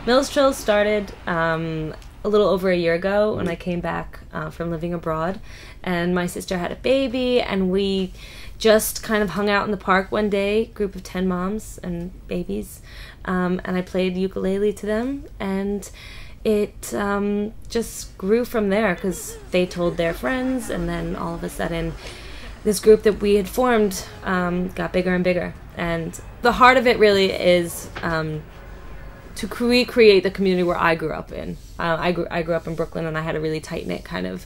Trills started a little over a year ago when I came back from living abroad, and my sister had a baby, and we just kind of hung out in the park one day, group of 10 moms and babies, and I played ukulele to them, and it just grew from there because they told their friends, and then all of a sudden this group that we had formed got bigger and bigger. And the heart of it really is to recreate the community where I grew up in. I grew up in Brooklyn, and I had a really tight-knit kind of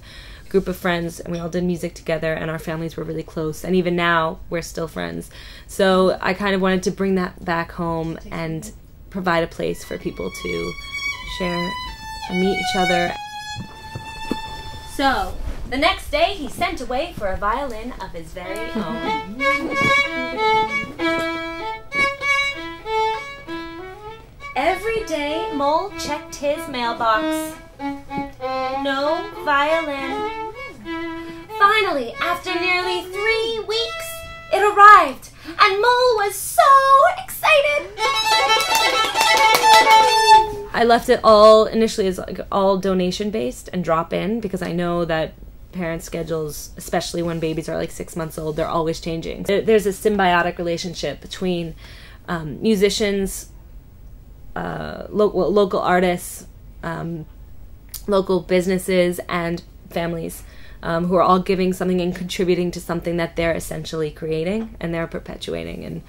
group of friends, and we all did music together, and our families were really close, and even now we're still friends. So I kind of wanted to bring that back home and provide a place for people to share and meet each other. So the next day he sent away for a violin of his very own. Every day Mole checked his mailbox. No violin. Finally, after nearly 3 weeks, it arrived, and Mole was so excited. I left it all initially as like all donation based and drop in, because I know that parents' schedules, especially when babies are like 6 months old, they're always changing. There's a symbiotic relationship between musicians, local artists, local businesses, and families who are all giving something and contributing to something that they're essentially creating and they're perpetuating.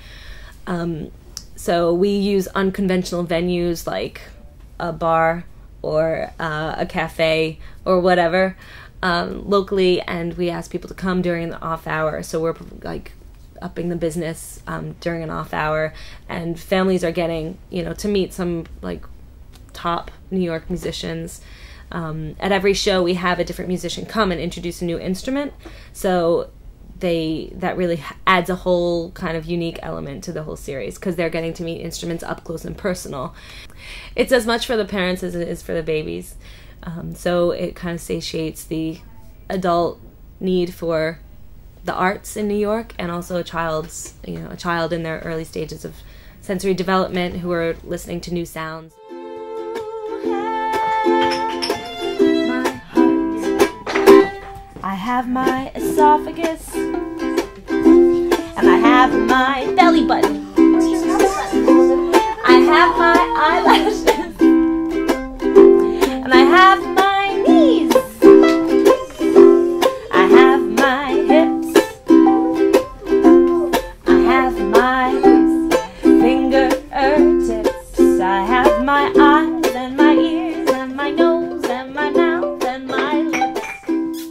And so we use unconventional venues like a bar or a cafe or whatever locally, and we ask people to come during the off hour. So we're like upping the business during an off hour, and families are getting, to meet some like top New York musicians. At every show we have a different musician come and introduce a new instrument, so that really adds a whole kind of unique element to the whole series, because they're getting to meet instruments up close and personal. It's as much for the parents as it is for the babies, so it kind of satiates the adult need for the arts in New York, and also a child in their early stages of sensory development who are listening to new sounds. I have my esophagus, and I have my belly button. I have my eyelashes, and I have my knees. I have my hips. I have my fingertips. I have my eyes and my ears and my nose and my mouth and my lips.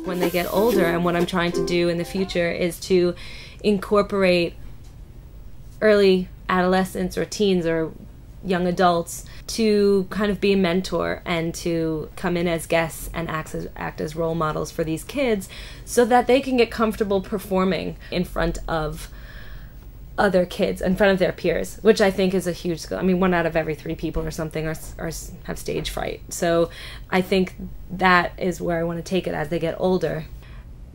When they get older, and what I'm trying to do in the future is to incorporate early adolescents or teens or young adults to kind of be a mentor and to come in as guests and act as role models for these kids, so that they can get comfortable performing in front of other kids, in front of their peers, which I think is a huge skill. I mean, 1 out of every 3 people or something have stage fright. So I think that is where I want to take it as they get older.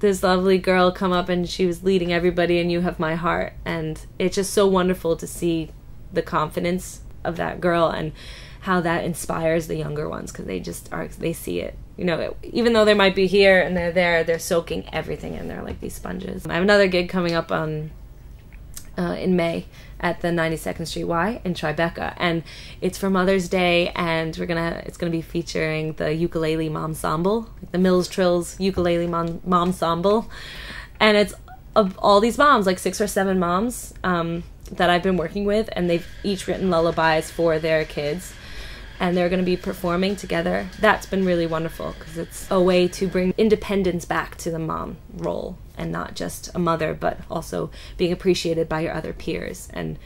This lovely girl come up, and she was leading everybody in You Have My Heart, and it's just so wonderful to see the confidence of that girl and how that inspires the younger ones, because they see it. Even though they might be here and they're there, they're soaking everything in. They're like these sponges. I have another gig coming up in May at the 92nd Street Y in Tribeca, and it's for Mother's Day, and it's gonna be featuring the ukulele momsamble, the Trills ukulele momsamble, and it's of all these moms, like 6 or 7 moms that I've been working with, and they've each written lullabies for their kids, and they're going to be performing together. That's been really wonderful, because it's a way to bring independence back to the mom role, and not just a mother, but also being appreciated by your other peers. And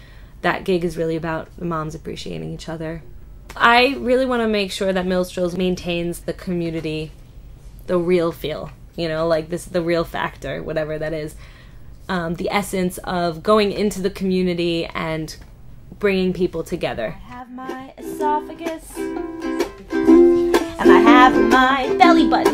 that gig is really about the moms appreciating each other. I really want to make sure that Trills maintains the community, the real feel, like this, the real factor, whatever that is. The essence of going into the community and bringing people together. I have my esophagus, and I have my belly button.